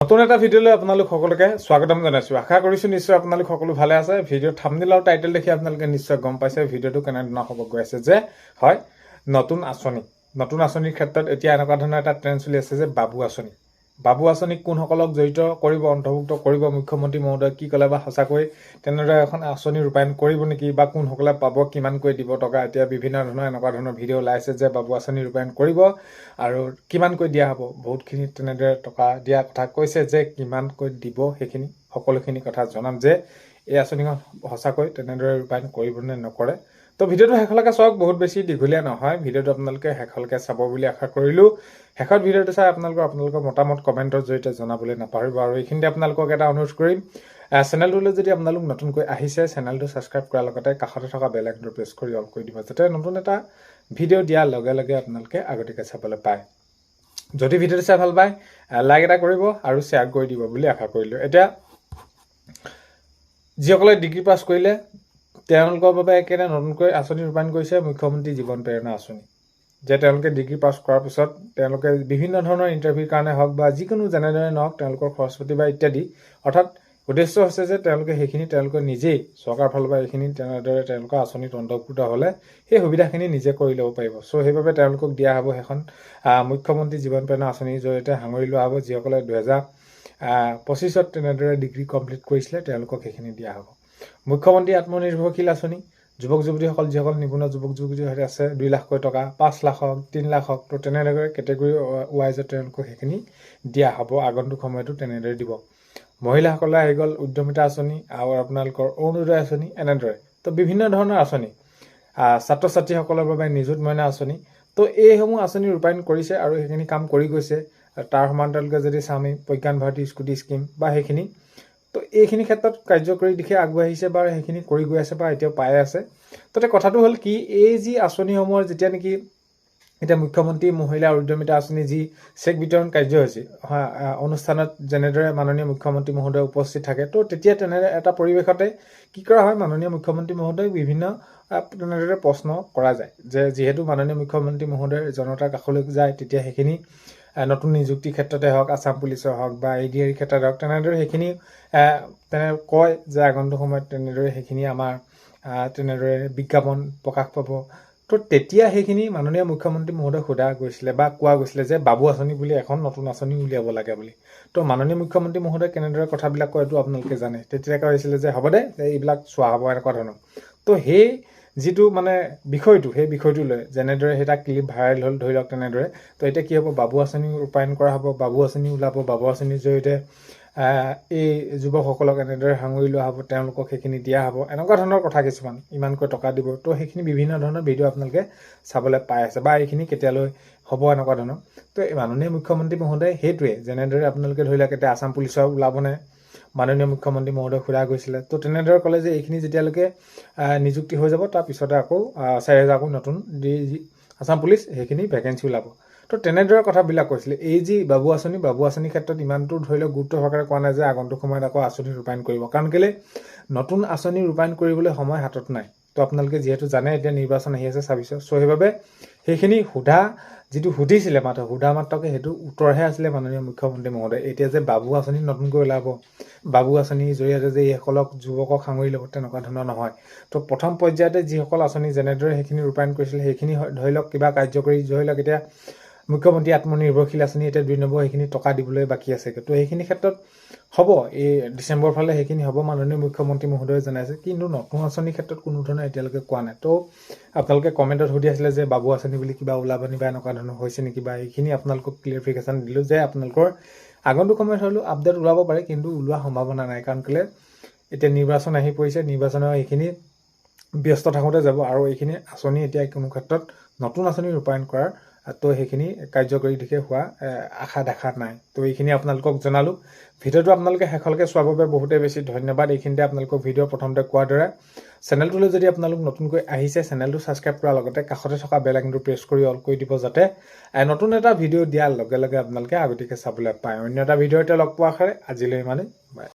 নতুন এটা ভিডিঅ'লৈ আপোনালোক সকলোকে স্বাগতম জনাইছোঁ। আশা কৰিছোঁ নিশ্চয় আপোনালোক সকলো ভালে আছে। ভিডিঅ' থাম্বনেইল আৰু টাইটেল দেখি আপোনালোকে নিশ্চয় গম পাইছে ভিডিঅ'টো কেনেধৰণৰ হ'ব গৈ আছে যে হয় নতুন আঁচনিৰ ক্ষেত্ৰত এতিয়া এনেকুৱা ধৰণৰ এটা ট্ৰেণ্ড চলি আছে যে বাবু আঁচনিক কোনসকলক জড়িত কৰিব, অন্তৰ্ভুক্ত কৰিব, মুখ্যমন্ত্ৰী মহোদয় কি ক'লে বা সঁচাকৈ তেনেদৰে এখন আঁচনি ৰূপায়ণ কৰিব নেকি বা কোনসকলে পাব, কিমানকৈ দিব টকা। এতিয়া বিভিন্ন ধৰণৰ এনেকুৱা ধৰণৰ ভিডিঅ' ওলাইছে যে বাবু আঁচনি ৰূপায়ণ কৰিব আৰু কিমানকৈ দিয়া হ'ব। বহুতখিনি তেনেদৰে টকা দিয়া কথা কৈছে যে কিমানকৈ দিব সেইখিনি সকলোখিনি কথা জনাম যে এই আঁচনিখন সঁচাকৈ তেনেদৰে ৰূপায়ণ কৰিব নে নকৰে। তো ভিডিঅ'টো শেষলৈকে চাওক, বহুত বেছি দীঘলীয়া নহয়। ভিডিঅ'টো আপোনালোকে শেষলৈকে চাব বুলি আশা কৰিলোঁ। শেষত ভিডিঅ'টো চাই আপোনালোকৰ মতামত কমেণ্টৰ জৰিয়তে জনাবলৈ নাপাহৰিব। আৰু এইখিনিতে আপোনালোকক এটা অনুৰোধ কৰিম, চেনেলটোলৈ যদি আপোনালোক নতুনকৈ আহিছে চেনেলটো ছাবস্ক্ৰাইব কৰাৰ লগতে কাষতে থকা বেল আইকনটো প্ৰেছ কৰি অল কৰি দিব, যাতে নতুন এটা ভিডিঅ' দিয়াৰ লগে লগে আপোনালোকে আগতীয়াকৈ চাবলৈ পায়। যদি ভিডিঅ'টো চাই ভাল পায় লাইক এটা কৰিব আৰু শ্বেয়াৰ কৰি দিব বুলি আশা কৰিলোঁ। এতিয়া যিসকলে ডিগ্ৰী পাছ কৰিলে তেওঁলোকৰ বাবে একেটা নতুনকৈ আঁচনি ৰূপায়ণ কৰিছে মুখ্যমন্ত্ৰী জীৱন প্ৰেৰণা আঁচনি। যে তেওঁলোকে ডিগ্ৰী পাছ কৰাৰ পিছত তেওঁলোকে বিভিন্ন ধৰণৰ ইণ্টাৰভিউৰ কাৰণে হওক বা যিকোনো যেনেদৰে নহওক তেওঁলোকৰ খৰচ পাতি বা ইত্যাদি, অৰ্থাৎ উদ্দেশ্য হৈছে যে তেওঁলোকে নিজেই চৰকাৰৰ ফালৰ পৰা এইখিনি তেনেদৰে তেওঁলোকৰ আঁচনিত অন্তৰ্ভুক্ত হ'লে সেই সুবিধাখিনি নিজে কৰি ল'ব পাৰিব। চ' সেইবাবে তেওঁলোকক দিয়া হ'ব সেইখন মুখ্যমন্ত্ৰী জীৱন প্ৰেৰণা আঁচনিৰ জৰিয়তে সাঙুৰি লোৱা হ'ব। যিসকলে 2025 তেনেদৰে ডিগ্ৰী কমপ্লিট কৰিছিলে তেওঁলোকক সেইখিনি দিয়া হ'ব। মুখ্যমন্ত্ৰী আত্মনিৰ্ভৰশীল আঁচনি, যুৱক যুৱতীসকল যিসকল নিবনুৱা যুৱক যুৱতী আছে 2 লাখকৈ টকা, 5 লাখ হওক, 3 লাখ হওক, তো তেনেদৰে কেটেগৰী ৱাইজত তেওঁলোকক সেইখিনি দিয়া হ'ব। আগন্তুক সময়তো তেনেদৰে দিব। মহিলাসকলে আহি গ'ল উদ্যমিতা আঁচনি আৰু আপোনালোকৰ অৰুণোদয় আঁচনি, এনেদৰে তো বিভিন্ন ধৰণৰ আঁচনি। ছাত্ৰ ছাত্ৰীসকলৰ বাবে নিযুত মইনা আঁচনি, তো এইসমূহ আঁচনি ৰূপায়ণ কৰিছে আৰু সেইখিনি কাম কৰি গৈছে। তাৰ সমান্তৰালকৈ যদি চাওঁ আমি প্ৰজ্ঞান ভাৰতী স্কুটি স্কিম বা সেইখিনি, তো এইখিনি ক্ষেত্ৰত কাৰ্যকৰী দিশে আগবাঢ়িছে বা সেইখিনি কৰি গৈ আছে বা এতিয়াও পাই আছে। তাতে কথাটো হ'ল কি, এই যি আঁচনিসমূহৰ যেতিয়া নেকি এতিয়া মুখ্যমন্ত্ৰী মহিলা উদ্যমিতা আঁচনি যি চেক বিতৰণ কাৰ্যসূচী অনুষ্ঠানত যেনেদৰে মাননীয় মুখ্যমন্ত্ৰী মহোদয় উপস্থিত থাকে, তো তেতিয়া তেনেদৰে এটা পৰিৱেশতে কি কৰা হয়, মাননীয় মুখ্যমন্ত্ৰী মহোদয়ক বিভিন্ন তেনেদৰে প্ৰশ্ন কৰা যায় যে যিহেতু মাননীয় মুখ্যমন্ত্ৰী মহোদয় জনতাৰ কাষলৈ যায়, তেতিয়া সেইখিনি নতুন নিযুক্তিৰ ক্ষেত্ৰতে হওক, আছাম পুলিচৰ হওক বা ADR ক্ষেত্ৰত হওক, তেনেদৰে সেইখিনি কয় যে আগন্তুক সময়ত তেনেদৰে সেইখিনি আমাৰ তেনেদৰে বিজ্ঞাপন প্ৰকাশ পাব। তো তেতিয়া সেইখিনি মাননীয় মুখ্যমন্ত্ৰী মহোদয় সোধা গৈছিলে বা কোৱা গৈছিলে যে বাবু আঁচনি বুলি এখন নতুন আঁচনি উলিয়াব লাগে বুলি। তো মাননীয় মুখ্যমন্ত্ৰী মহোদয় কেনেদৰে কথাবিলাক কয় এইটো আপোনালোকে জানে। তেতিয়া কোৱা হৈছিলে যে হ'ব দে এইবিলাক চোৱা হ'ব, এনেকুৱা ধৰণৰ। তো সেই যিটো মানে বিষয়টো, সেই বিষয়টো লৈ যেনেদৰে সেইটা ক্লিপ ভাইৰেল হ'ল ধৰি লওক তেনেদৰে, তো এতিয়া কি হ'ব, বাবু আঁচনি ৰূপায়ণ কৰা হ'ব, বাবু আঁচনি ওলাব, বাবু আঁচনিৰ জৰিয়তে এই যুৱকসকলক এনেদৰে সাঙুৰি লোৱা হ'ব, তেওঁলোকক সেইখিনি দিয়া হ'ব, এনেকুৱা ধৰণৰ কথা কিছুমান, ইমানকৈ টকা দিব। তো সেইখিনি বিভিন্ন ধৰণৰ ভিডিঅ' আপোনালোকে চাবলৈ পাই আছে বা এইখিনি কেতিয়ালৈ হ'ব এনেকুৱা ধৰণৰ। তো এই মাননীয় মুখ্যমন্ত্ৰী মহোদয় সেইটোৱে যেনেদৰে আপোনালোকে ধৰি লওক এতিয়া আছাম পুলিচৰ ওলাবনে, মাননীয় মুখ্যমন্ত্ৰী মহোদয় সোধা গৈছিলে, তো তেনেদৰে ক'লে যে এইখিনি যেতিয়ালৈকে নিযুক্তি হৈ যাব তাৰপিছতে আকৌ 4,000 আকৌ নতুন আছাম পুলিচ সেইখিনি ভেকেঞ্চি ওলাব। তো তেনেদৰে কথাবিলাক কৈছিলে। এই যি বাবু আঁচনিৰ ক্ষেত্ৰত ইমানটো ধৰি লওক গুৰুত্ব সহকাৰে কোৱা নাই যে আগন্তুক সময়ত আকৌ আঁচনি ৰূপায়ণ কৰিব, কাৰণ কেলে নতুন আঁচনি ৰূপায়ণ কৰিবলৈ সময় হাতত নাই। তো আপোনালোকে যিহেতু জানে এতিয়া নিৰ্বাচন আহি আছে 26। চ' সেইবাবে সেইখিনি যিটো সুধিছিলে মাত্ৰ সোধা মাত্ৰকে সেইটো উত্তৰহে আছিলে মাননীয় মুখ্যমন্ত্ৰী মহোদয়। এতিয়া যে বাবু আঁচনি নতুনকৈ ওলাব, বাবু আঁচনিৰ জৰিয়তে যে এইসকলক যুৱকক সাঙুৰি ল'ব, তেনেকুৱা ধৰণৰ নহয়। তো প্ৰথম পৰ্যায়তে যিসকল আঁচনি যেনেদৰে সেইখিনি ৰূপায়ণ কৰিছিলে সেইখিনি ধৰি লওক কিবা কাৰ্যকৰী, ধৰি লওক এতিয়া মুখ্যমন্ত্ৰী আত্মনিৰ্ভৰশীল আঁচনি এতিয়া 2 নম্বৰ সেইখিনি টকা দিবলৈ বাকী আছে। তো সেইখিনি ক্ষেত্ৰত হ'ব, এই ডিচেম্বৰ ফালে সেইখিনি হ'ব মাননীয় মুখ্যমন্ত্ৰী মহোদয়ে জনাইছে, কিন্তু নতুন আঁচনিৰ ক্ষেত্ৰত কোনো ধৰণৰ এতিয়ালৈকে কোৱা নাই। তো আপোনালোকে কমেণ্টত সুধি আছিলে যে বাবু আঁচনি বুলি কিবা ওলাব নি বা এনেকুৱা ধৰণৰ হৈছে নেকি, বা এইখিনি আপোনালোকক ক্লিয়াৰিফিকেশ্যন দিলোঁ যে আপোনালোকৰ আগন্তুক সময়ত হ'লেও আপডেট ওলাব পাৰে, কিন্তু ওলোৱা সম্ভাৱনা নাই। কাৰণ কেলৈ এতিয়া নিৰ্বাচন আহি পৰিছে, নিৰ্বাচনৰ এইখিনি ব্যস্ত থাকোঁতে যাব আৰু এইখিনি আঁচনি এতিয়া কোনো ক্ষেত্ৰত নতুন আঁচনি ৰূপায়ণ কৰাৰ তো সেইখিনি কাৰ্যকৰী দিশে হোৱা আশা দেখা নাই। তো এইখিনি আপোনালোকক জনালোঁ। ভিডিঅ'টো আপোনালোকে শেষলৈকে চোৱাৰ বাবে বহুতেই বেছি ধন্যবাদ। এইখিনিতে আপোনালোকক ভিডিঅ' প্ৰথমতে কোৱাৰ দৰে চেনেলটোলৈ যদি আপোনালোক নতুনকৈ আহিছে চেনেলটো ছাবস্ক্ৰাইব কৰাৰ লগতে কাষতে থকা বেল আইকনটো প্ৰেছ কৰি অল কৰি দিব, যাতে নতুন এটা ভিডিঅ' দিয়াৰ লগে লগে আপোনালোকে আগতীয়াকৈ চাবলৈ পায়। অন্য এটা ভিডিঅ'তে লগ পোৱাৰ আশাৰে আজিলৈ ইমানেই, বাই।